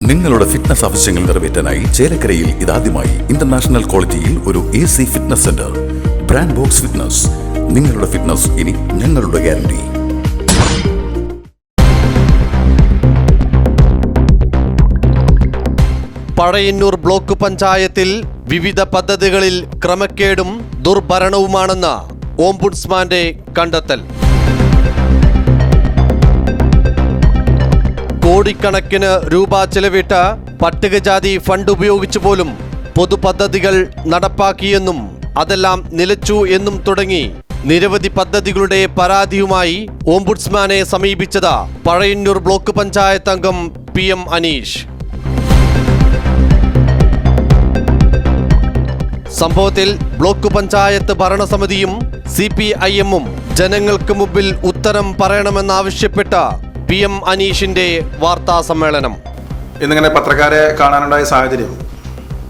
നിങ്ങളുടെ ഫിറ്റ്നസ് ആവശ്യങ്ങൾ നിറവേറ്റാനായി ചേലക്കരയിൽ ഇതാദ്യമായി ഇന്റർനാഷണൽ ക്വാളിറ്റിയിൽ ഒരു AC fitness centre. Brand box fitness. നിങ്ങളുടെ ഫിറ്റ്നസ് ഇനി ഞങ്ങളുടെ ഗ്യാരണ്ടി. പഴയന്നൂർ ബ്ലോക്ക് പഞ്ചായത്തിൽ വിവിധ പദ്ധതികളിൽ ക്രമക്കേടും ദുർഭരണവുമാണെന്ന് ഓംബുഡ്സ്മാന്റെ കണ്ടെത്തൽ. കോടിക്കണക്കിന് രൂപ ചെലവിട്ട പട്ടികജാതി ഫണ്ട് ഉപയോഗിച്ചു പോലും പൊതുപദ്ധതികൾ നടപ്പാക്കിയെന്നും അതെല്ലാം നിലച്ചു എന്നും തുടങ്ങി നിരവധി പദ്ധതികളുടെ പരാതിയുമായി ഓംബുഡ്സ്മാനെ സമീപിച്ചത് പഴയന്നൂർ ബ്ലോക്ക് പഞ്ചായത്ത് അംഗം PM അനീഷ്. സംഭവത്തിൽ ബ്ലോക്ക് പഞ്ചായത്ത് ഭരണസമിതിയും CPIM-ഉം ജനങ്ങൾക്ക് മുമ്പിൽ ഉത്തരം പറയണമെന്നാവശ്യപ്പെട്ട PM അനീഷിന്റെ വാർത്താ സമ്മേളനം. ഇന്നിങ്ങനെ പത്രക്കാരെ കാണാനുണ്ടായ സാഹചര്യം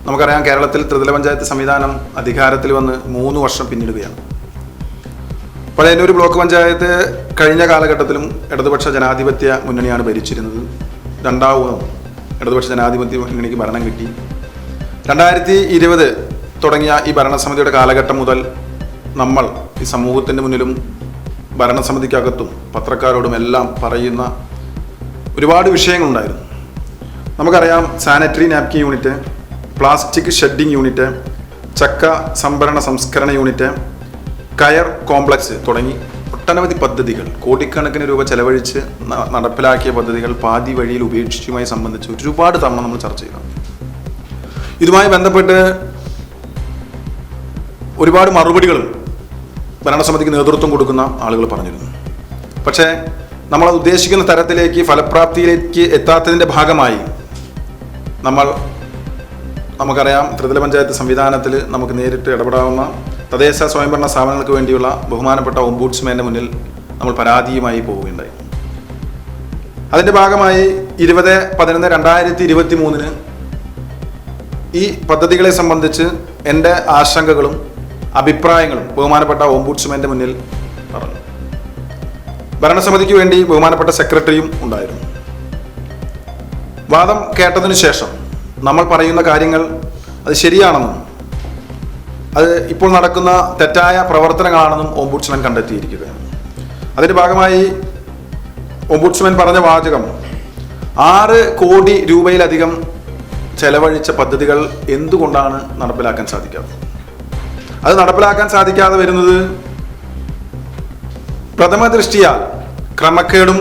നമുക്കറിയാം. കേരളത്തിൽ ത്രിതല പഞ്ചായത്ത് സംവിധാനം അധികാരത്തിൽ വന്ന് 3 വർഷം പിന്നിടുകയാണ്. പഴയന്നൂർ ബ്ലോക്ക് പഞ്ചായത്ത് കഴിഞ്ഞ കാലഘട്ടത്തിലും ഇടതുപക്ഷ ജനാധിപത്യ മുന്നണിയാണ് ഭരിച്ചിരുന്നത്. രണ്ടാമതും ഇടതുപക്ഷ ജനാധിപത്യ മുന്നണിക്ക് ഭരണം കിട്ടി. 2020 തുടങ്ങിയ ഈ ഭരണസമിതിയുടെ കാലഘട്ടം മുതൽ നമ്മൾ ഈ സമൂഹത്തിൻ്റെ മുന്നിലും ഭരണസമിതിക്കകത്തും പത്രക്കാരോടും എല്ലാം പറയുന്ന ഒരുപാട് വിഷയങ്ങളുണ്ടായിരുന്നു. നമുക്കറിയാം, sanitary napkin unit, plastic shedding unit, ചക്ക സംഭരണ സംസ്കരണ യൂണിറ്റ്, കയർ കോംപ്ലക്സ് തുടങ്ങി ഒട്ടനവധി പദ്ധതികൾ, കോടിക്കണക്കിന് രൂപ ചെലവഴിച്ച് നടപ്പിലാക്കിയ പദ്ധതികൾ പാതി വഴിയിൽ ഉപേക്ഷിച്ചുമായി സംബന്ധിച്ച് ഒരുപാട് തവണ നമ്മൾ ചർച്ച ചെയ്തു. ഇതുമായി ബന്ധപ്പെട്ട് ഒരുപാട് മറുപടികളും ഭരണസമിതിക്ക് നേതൃത്വം കൊടുക്കുന്ന ആളുകൾ പറഞ്ഞിരുന്നു. പക്ഷേ നമ്മൾ ഉദ്ദേശിക്കുന്ന തരത്തിലേക്ക് ഫലപ്രാപ്തിയിലേക്ക് എത്താത്തതിൻ്റെ ഭാഗമായി നമുക്കറിയാം, ത്രിതല പഞ്ചായത്ത് സംവിധാനത്തിൽ നമുക്ക് നേരിട്ട് ഇടപെടാവുന്ന തദ്ദേശ സ്വയംഭരണ സ്ഥാപനങ്ങൾക്ക് വേണ്ടിയുള്ള ബഹുമാനപ്പെട്ട ഓംബുഡ്സ്മാന്റെ മുന്നിൽ നമ്മൾ പരാതിയുമായി പോവുകയുണ്ടായി. അതിൻ്റെ ഭാഗമായി 20/11/2023 ഈ പദ്ധതികളെ സംബന്ധിച്ച് എൻ്റെ ആശങ്കകളും അഭിപ്രായങ്ങളും ബഹുമാനപ്പെട്ട ഓംബുഡ്സ്മാന്റെ മുന്നിൽ പറഞ്ഞു. ഭരണസമിതിക്ക് വേണ്ടി ബഹുമാനപ്പെട്ട സെക്രട്ടറിയും ഉണ്ടായിരുന്നു. വാദം കേട്ടതിനു ശേഷം നമ്മൾ പറയുന്ന കാര്യങ്ങൾ അത് ശരിയാണെന്നും അത് ഇപ്പോൾ നടക്കുന്ന തെറ്റായ പ്രവർത്തനങ്ങളാണെന്നും ഓംബുഡ്സ്മാൻ കണ്ടെത്തിയിരിക്കുകയാണ്. അതിൻ്റെ ഭാഗമായി ഓംബുഡ്സ്മാൻ പറഞ്ഞ വാചകം 6 കോടി രൂപയിലധികം ചെലവഴിച്ച പദ്ധതികൾ എന്തുകൊണ്ടാണ് നടപ്പിലാക്കാൻ സാധിക്കാത്തത്? അത് നടപ്പിലാക്കാൻ സാധിക്കാതെ വരുന്നത് പ്രഥമ ദൃഷ്ടിയാൽ ക്രമക്കേടും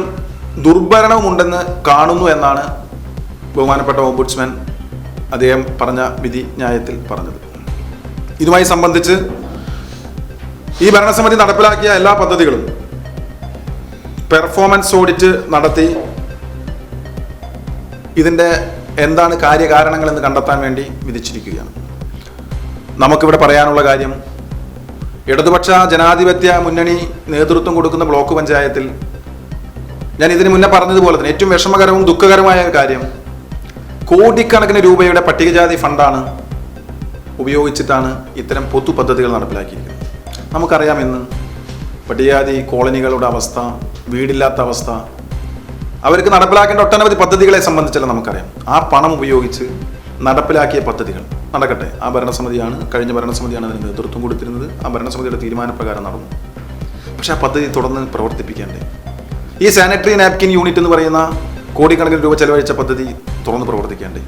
ദുർഭരണവും ഉണ്ടെന്ന് കാണുന്നു എന്നാണ് ബഹുമാനപ്പെട്ട ഓംബുഡ്സ്മാൻ അദ്ദേഹം പറഞ്ഞ വിധി ന്യായത്തിൽ പറഞ്ഞത്. ഇതുമായി സംബന്ധിച്ച് ഈ ഭരണസമിതി നടപ്പിലാക്കിയ എല്ലാ പദ്ധതികളും പെർഫോമൻസ് ഓഡിറ്റ് നടത്തി ഇതിൻ്റെ എന്താണ് കാര്യകാരണങ്ങൾ എന്ന് കണ്ടെത്താൻ വേണ്ടി വിധിച്ചിരിക്കുകയാണ്. നമുക്കിവിടെ പറയാനുള്ള കാര്യം, ഇടതുപക്ഷ ജനാധിപത്യ മുന്നണി നേതൃത്വം കൊടുക്കുന്ന ബ്ലോക്ക് പഞ്ചായത്തിൽ ഞാൻ ഇതിനു മുന്നേ പറഞ്ഞതുപോലെ തന്നെ ഏറ്റവും വിഷമകരവും ദുഃഖകരമായ കാര്യം, കോടിക്കണക്കിന് രൂപയുടെ പട്ടികജാതി ഫണ്ടാണ് ഉപയോഗിച്ചിട്ടാണ് ഇത്തരം പൊതു പദ്ധതികൾ നടപ്പിലാക്കിയിരിക്കുന്നത്. നമുക്കറിയാം, ഇന്ന് പട്ടികജാതി കോളനികളുടെ അവസ്ഥ, വീടില്ലാത്ത അവസ്ഥ, അവർക്ക് നടപ്പിലാക്കേണ്ട ഒട്ടനവധി പദ്ധതികളെ സംബന്ധിച്ചല്ല നമുക്കറിയാം. ആ പണം ഉപയോഗിച്ച് നടപ്പിലാക്കിയ പദ്ധതികൾ നടക്കട്ടെ. ആ ഭരണസമിതിയാണ്, കഴിഞ്ഞ ഭരണസമിതിയാണ് അതിന് നേതൃത്വം കൊടുത്തിരുന്നത്. ആ ഭരണസമിതിയുടെ തീരുമാനപ്രകാരം നടന്നു. പക്ഷെ ആ പദ്ധതി തുടർന്ന് പ്രവർത്തിപ്പിക്കേണ്ടേ? ഈ സാനിറ്ററി നാപ്കിൻ യൂണിറ്റ് എന്ന് പറയുന്ന കോടിക്കണക്കിന് രൂപ ചെലവഴിച്ച പദ്ധതി തുറന്ന് പ്രവർത്തിക്കേണ്ടേ?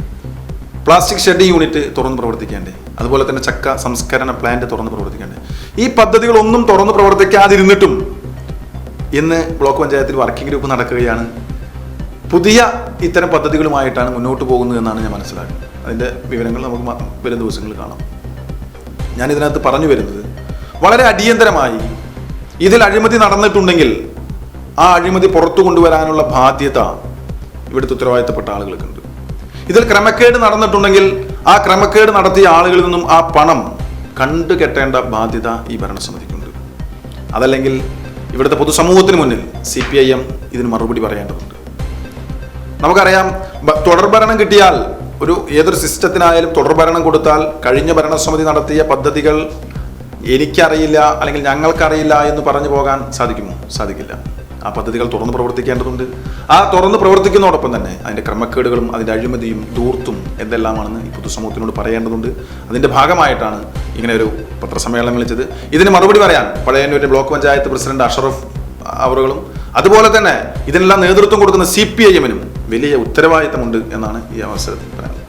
പ്ലാസ്റ്റിക് ഷെഡിംഗ് യൂണിറ്റ് തുറന്ന് പ്രവർത്തിക്കേണ്ടേ? അതുപോലെ തന്നെ ചക്ക സംസ്കരണ പ്ലാന്റ് തുറന്ന് പ്രവർത്തിക്കേണ്ടേ? ഈ പദ്ധതികളൊന്നും തുറന്ന് പ്രവർത്തിക്കാതിരുന്നിട്ടും ഇന്ന് ബ്ലോക്ക് പഞ്ചായത്തിൽ വർക്കിംഗ് ഗ്രൂപ്പ് നടക്കുകയാണ്. പുതിയ ഇത്തരം പദ്ധതികളുമായിട്ടാണ് മുന്നോട്ട് പോകുന്നത് എന്നാണ് ഞാൻ മനസ്സിലാക്കുന്നത്. അതിൻ്റെ വിവരങ്ങൾ നമുക്ക് വരും ദിവസങ്ങളിൽ കാണാം. ഞാനിതിനകത്ത് പറഞ്ഞു വരുന്നത്, വളരെ അടിയന്തരമായി ഇതിൽ അഴിമതി നടന്നിട്ടുണ്ടെങ്കിൽ ആ അഴിമതി പുറത്തു കൊണ്ടുവരാനുള്ള ബാധ്യത ഇവിടുത്തെ ഉത്തരവാദിത്തപ്പെട്ട ആളുകൾക്കുണ്ട്. ഇതിൽ ക്രമക്കേട് നടന്നിട്ടുണ്ടെങ്കിൽ ആ ക്രമക്കേട് നടത്തിയ ആളുകളിൽ നിന്നും ആ പണം കണ്ടുകെട്ടേണ്ട ബാധ്യത ഈ ഭരണസമിതിക്കുണ്ട്. അതല്ലെങ്കിൽ ഇവിടുത്തെ പൊതുസമൂഹത്തിന് മുന്നിൽ CPIM ഇതിന് മറുപടി പറയേണ്ടതുണ്ട്. നമുക്കറിയാം, തുടർഭരണം കിട്ടിയാൽ ഏതൊരു സിസ്റ്റത്തിനായാലും തുടർഭരണം കൊടുത്താൽ കഴിഞ്ഞ ഭരണസമിതി നടത്തിയ പദ്ധതികൾ എനിക്കറിയില്ല അല്ലെങ്കിൽ ഞങ്ങൾക്കറിയില്ല എന്ന് പറഞ്ഞു പോകാൻ സാധിക്കുമോ? സാധിക്കില്ല. ആ പദ്ധതികൾ തുറന്ന് പ്രവർത്തിക്കേണ്ടതുണ്ട്. ആ തുറന്ന് പ്രവർത്തിക്കുന്നതോടൊപ്പം തന്നെ അതിൻ്റെ ക്രമക്കേടുകളും അതിൻ്റെ അഴിമതിയും ധൂർത്തും എന്തെല്ലാമാണെന്ന് ഈ പൊതുസമൂഹത്തിനോട് പറയേണ്ടതുണ്ട്. അതിൻ്റെ ഭാഗമായിട്ടാണ് ഇങ്ങനെ ഒരു പത്രസമ്മേളനം വിളിച്ചത്. ഇതിന് മറുപടി പറയാൻ പഴയന്നൂർ ബ്ലോക്ക് പഞ്ചായത്ത് പ്രസിഡന്റ് അഷറഫ് അവറുകളും അതുപോലെ തന്നെ ഇതിനെല്ലാം നേതൃത്വം കൊടുക്കുന്ന CPIM-നും വലിയ ഉത്തരവാദിത്തമുണ്ട് എന്നാണ് ഈ അവസരത്തിൽ പറയുന്നത്.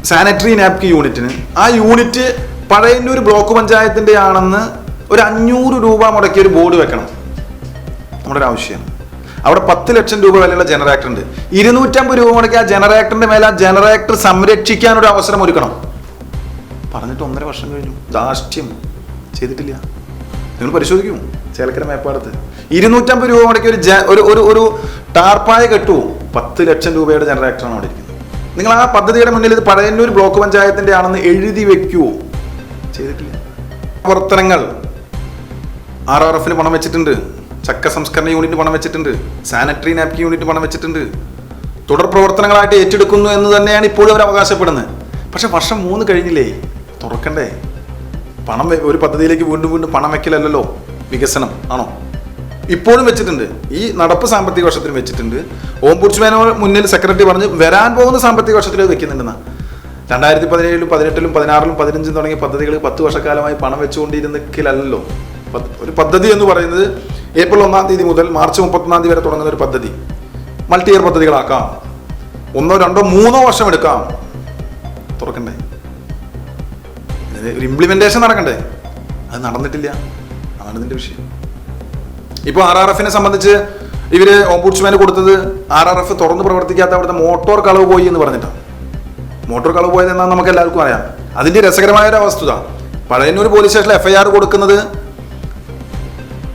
സാനിറ്ററി നാപ്കിൻ യൂണിറ്റിന് ആ യൂണിറ്റ് പഴയന്നൂർ ബ്ലോക്ക് പഞ്ചായത്തിൻ്റെ ആണെന്ന് ഒരു 500 രൂപ മുടക്കിയ ഒരു ബോർഡ് വെക്കണം. നമ്മുടെ ഒരു ആവശ്യമാണ്. അവിടെ 10 ലക്ഷം രൂപ വിലയുള്ള ജനറേറ്റർ ഉണ്ട്. 250 രൂപ മുടക്കി ആ ജനറേറ്ററിന്റെ മേലെ ആ ജനറേറ്റർ സംരക്ഷിക്കാനൊരു അവസരം ഒരുക്കണം. പറഞ്ഞിട്ട് 1.5 വർഷം കഴിഞ്ഞു. ധാർഷ്ട്യം ചെയ്തിട്ടില്ല. നിങ്ങൾ പരിശോധിക്കൂ, ചേലക്കര മേപ്പാടത്ത് 250 രൂപ മുടക്കി ഒരു ടാർപ്പായ കെട്ടുവോ? 10 ലക്ഷം രൂപയുടെ ജനറേറ്ററാണ് അവിടെ ഇരിക്കുന്നത്. നിങ്ങൾ ആ പദ്ധതിയുടെ മുന്നിൽ ഇത് പഴയന്നൂർ ബ്ലോക്ക് പഞ്ചായത്തിന്റെ ആണെന്ന് എഴുതി വെക്കുവോ? ചെയ്തിട്ടില്ല. പ്രവർത്തനങ്ങൾ RRF-ന് പണം വെച്ചിട്ടുണ്ട്, ചക്ക സംസ്കരണ യൂണിറ്റ് പണം വെച്ചിട്ടുണ്ട്, സാനിറ്ററി നാപ്കിൻ യൂണിറ്റ് പണം വെച്ചിട്ടുണ്ട്. തുടർ പ്രവർത്തനങ്ങളായിട്ട് ഏറ്റെടുക്കുന്നു എന്ന് തന്നെയാണ് ഇപ്പോഴും അവർ അവകാശപ്പെടുന്നത്. പക്ഷെ വർഷം 3 കഴിഞ്ഞില്ലേ, തുറക്കണ്ടേ? പണം ഒരു പദ്ധതിയിലേക്ക് വീണ്ടും പണം വെക്കലല്ലോ, വികസനം ആണോ? ഇപ്പോഴും വെച്ചിട്ടുണ്ട്. ഈ നടപ്പ് സാമ്പത്തിക വർഷത്തിൽ വെച്ചിട്ടുണ്ട്. ഓംബുഡ്സ്മാനോ മുന്നിൽ സെക്രട്ടറി പറഞ്ഞ് വരാൻ പോകുന്ന സാമ്പത്തിക വർഷത്തിൽ വെക്കുന്നുണ്ടെന്നാ. 2017, 18, 16, 15 തുടങ്ങിയ പദ്ധതികൾ 10 വർഷക്കാലമായി പണം വെച്ചുകൊണ്ടിരുന്നില്ലല്ലോ. ഒരു പദ്ധതി എന്ന് പറയുന്നത് ഏപ്രിൽ 1-ാം തീയതി മുതൽ മാർച്ച് 31-ാം തീയതി വരെ തുടങ്ങുന്ന ഒരു പദ്ധതി മൾട്ടി ഇയർ പദ്ധതികളാക്കാം. 1, 2, 3 വർഷം എടുക്കാം. തുറക്കണ്ടേ? ഒരു ഇംപ്ലിമെന്റേഷൻ നടക്കണ്ടേ? അത് നടന്നിട്ടില്ല. അതാണ് ഇതിന്റെ വിഷയം. ഇപ്പോൾ RRF-നെ സംബന്ധിച്ച് ഇവര് ഓംബുഡ്സ്മാന് കൊടുത്തത് RRF തുറന്ന് പ്രവർത്തിക്കാത്ത അവിടുത്തെ മോട്ടോർ കളവ് പോയി എന്ന് പറഞ്ഞിട്ടാണ്. മോട്ടോർ കളവ് പോയത് എന്നാണ് നമുക്ക് എല്ലാവർക്കും അറിയാം. അതിന്റെ രസകരമായ ഒരു വസ്തുത, പഴയന്നൂർ പോലീസ് സ്റ്റേഷനിൽ FIR കൊടുക്കുന്നത്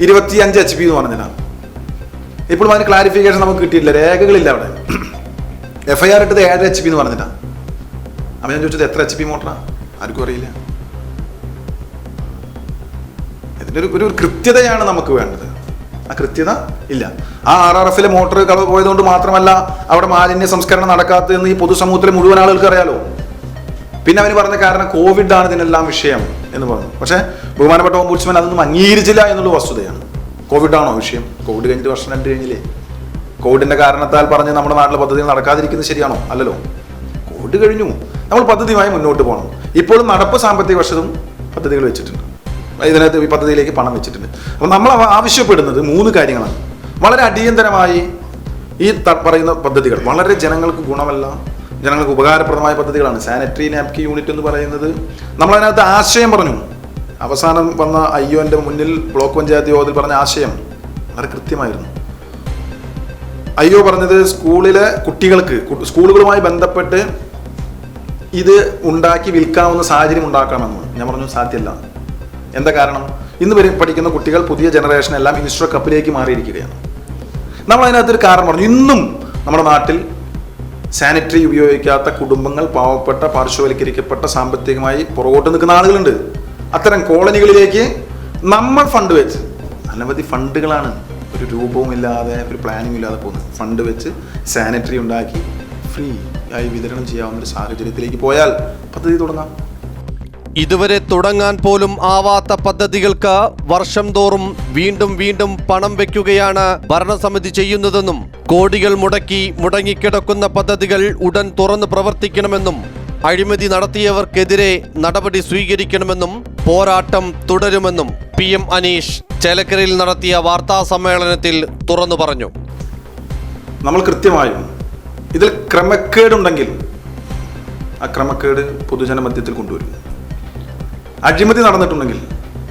25 HP എന്ന് പറഞ്ഞിട്ടാണ്. ഇപ്പോഴും അതിന് ക്ലാരിഫിക്കേഷൻ നമുക്ക് കിട്ടിയിട്ടില്ല, രേഖകളില്ല. അവിടെ FIR ഇട്ടത് 7 HP എന്ന് പറഞ്ഞിട്ടാണ്. അപ്പം ഞാൻ ചോദിച്ചത് എത്ര HP മോട്ടറാണ്? ആർക്കും അറിയില്ല. ഇതിൻ്റെ ഒരു കൃത്യതയാണ് നമുക്ക് വേണ്ടത്. ആ കൃത്യത ഇല്ല. ആ RRF-ലെ മോട്ടോർ കളവ് പോയതുകൊണ്ട് മാത്രമല്ല അവിടെ മാലിന്യ സംസ്കരണം നടക്കാത്തതെന്ന് ഈ പൊതുസമൂഹത്തിലെ മുഴുവൻ ആളുകൾക്ക് അറിയാലോ. പിന്നെ അവന് പറഞ്ഞ കാരണം കോവിഡാണ് ഇതിനെല്ലാം വിഷയം എന്ന് പറഞ്ഞു. പക്ഷേ ബഹുമാനപ്പെട്ട ഓംബുഡ്സ്മാൻ അതൊന്നും അംഗീകരിച്ചില്ല എന്നുള്ള വസ്തുതയാണ്. കോവിഡാണോ വിഷയം? കോവിഡ് കഴിഞ്ഞിട്ട് വർഷം 2 കഴിഞ്ഞില്ലേ? കോവിഡിന്റെ കാരണത്താൽ പറഞ്ഞ് നമ്മുടെ നാട്ടിലെ പദ്ധതികൾ നടക്കാതിരിക്കുന്നത് ശരിയാണോ? അല്ലല്ലോ. കോവിഡ് കഴിഞ്ഞു, നമ്മൾ പദ്ധതിയുമായി മുന്നോട്ട് പോകണം. ഇപ്പോഴും നടപ്പ് സാമ്പത്തിക വർഷവും പദ്ധതികൾ വെച്ചിട്ടുണ്ട്. ഇതിനകത്ത് ഈ പദ്ധതിയിലേക്ക് പണം വെച്ചിട്ടുണ്ട്. അപ്പം നമ്മൾ ആവശ്യപ്പെടുന്നത് 3 കാര്യങ്ങളാണ്. വളരെ അടിയന്തരമായി ഈ പറയുന്ന പദ്ധതികൾ വളരെ ജനങ്ങൾക്ക് ഗുണമല്ല, ജനങ്ങൾക്ക് ഉപകാരപ്രദമായ പദ്ധതികളാണ്. സാനിറ്ററി നാപ്കിൻ യൂണിറ്റ് എന്ന് പറയുന്നത് നമ്മളതിനകത്ത് ആശയം പറഞ്ഞു. അവസാനം വന്ന IO-ന്റെ മുന്നിൽ ബ്ലോക്ക് പഞ്ചായത്ത് യോഗത്തിൽ പറഞ്ഞ ആശയം വളരെ കൃത്യമായിരുന്നു. IO പറഞ്ഞത് സ്കൂളിലെ കുട്ടികൾക്ക് സ്കൂളുകളുമായി ബന്ധപ്പെട്ട് ഇത് ഉണ്ടാക്കി വിൽക്കാവുന്ന സാഹചര്യം ഉണ്ടാക്കണമെന്ന്. ഞാൻ പറഞ്ഞു സാധ്യമല്ല. എന്താ കാരണം? ഇന്ന് പഠിക്കുന്ന കുട്ടികൾ പുതിയ ജനറേഷൻ എല്ലാം ഇൻസ്ട്രോ കപ്പിലേക്ക് മാറിയിരിക്കുകയാണ്. നമ്മൾ അതിനകത്തൊരു കാരണം പറഞ്ഞു. ഇന്നും നമ്മുടെ നാട്ടിൽ സാനിറ്ററി ഉപയോഗിക്കാത്ത കുടുംബങ്ങൾ, പാവപ്പെട്ട പാർശ്വവൽക്കരിക്കപ്പെട്ട സാമ്പത്തികമായി പുറകോട്ട് നിൽക്കുന്ന ആളുകളുണ്ട്. അത്തരം കോളനികളിലേക്ക് നമ്മൾ ഫണ്ട് വെച്ച്, അനവധി ഫണ്ടുകളാണ് ഒരു രൂപവും ഇല്ലാതെ ഒരു പ്ലാനിങ് ഇല്ലാതെ പോകുന്നത്. ഫണ്ട് വെച്ച് സാനിറ്ററി ഉണ്ടാക്കി ഫ്രീ ആയി വിതരണം ചെയ്യാവുന്ന ഒരു സാഹചര്യത്തിലേക്ക് പോയാൽ പദ്ധതി തുടങ്ങാം. ഇതുവരെ തുടങ്ങാൻ പോലും ആവാത്ത പദ്ധതികൾക്ക് വർഷം തോറും വീണ്ടും പണം വെക്കുകയാണ് ഭരണസമിതി ചെയ്യുന്നതെന്നും കോടികൾ മുടങ്ങിക്കിടക്കുന്ന പദ്ധതികൾ ഉടൻ തുറന്ന് പ്രവർത്തിക്കണമെന്നും അഴിമതി നടത്തിയവർക്കെതിരെ നടപടി സ്വീകരിക്കണമെന്നും പോരാട്ടം തുടരുമെന്നും PM അനീഷ് ചേലക്കരയിൽ നടത്തിയ വാർത്താ സമ്മേളനത്തിൽ തുറന്നു പറഞ്ഞു. നമ്മൾ കൃത്യമായും ഇതിൽ ക്രമക്കേടുണ്ടെങ്കിൽ ആ ക്രമക്കേട് പൊതുജന മധ്യത്തിൽ കൊണ്ടുവരും. അഴിമതി നടന്നിട്ടുണ്ടെങ്കിൽ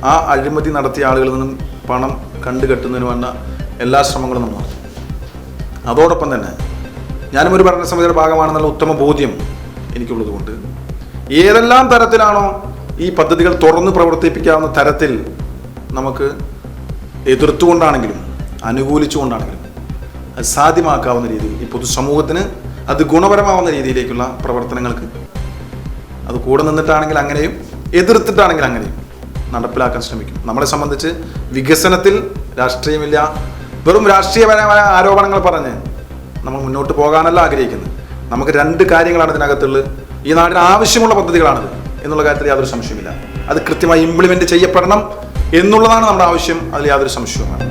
ആ അഴിമതി നടത്തിയ ആളുകളിൽ നിന്നും പണം കണ്ടുകെട്ടുന്നതിന് വേണ്ട എല്ലാ ശ്രമങ്ങളും നമ്മൾ നടത്തും. അതോടൊപ്പം തന്നെ ഞാനും ഒരു ഭരണസമിതിയുടെ ഭാഗമാണെന്നുള്ള ഉത്തമ ബോധ്യം എനിക്കുള്ളത് കൊണ്ട് ഏതെല്ലാം തരത്തിലാണോ ഈ പദ്ധതികൾ തുറന്ന് പ്രവർത്തിപ്പിക്കാവുന്ന തരത്തിൽ നമുക്ക് എതിർത്തുകൊണ്ടാണെങ്കിലും അനുകൂലിച്ചുകൊണ്ടാണെങ്കിലും അത് സാധ്യമാക്കാവുന്ന രീതിയിൽ ഈ പൊതുസമൂഹത്തിന് അത് ഗുണപരമാവുന്ന രീതിയിലേക്കുള്ള പ്രവർത്തനങ്ങൾക്ക് അത് കൂടെ നിന്നിട്ടാണെങ്കിൽ അങ്ങനെയും എതിർത്തിട്ടാണെങ്കിൽ അങ്ങനെയും നടപ്പിലാക്കാൻ ശ്രമിക്കും. നമ്മളെ സംബന്ധിച്ച് വികസനത്തിൽ രാഷ്ട്രീയമില്ല, വെറും രാഷ്ട്രീയപരമായ ആരോപണങ്ങൾ പറഞ്ഞ് നമ്മൾ മുന്നോട്ട് പോകാനല്ല ആഗ്രഹിക്കുന്നത്. നമുക്ക് 2 കാര്യങ്ങളാണ് ഇതിനകത്തുള്ളത്. ഈ നാടിന് ആവശ്യമുള്ള പദ്ധതികളാണിത് എന്നുള്ള കാര്യത്തിൽ യാതൊരു സംശയമില്ല. അത് കൃത്യമായി ഇംപ്ലിമെന്റ് ചെയ്യപ്പെടണം എന്നുള്ളതാണ് നമ്മുടെ ആവശ്യം. അതിൽ യാതൊരു സംശയവുമാണ്.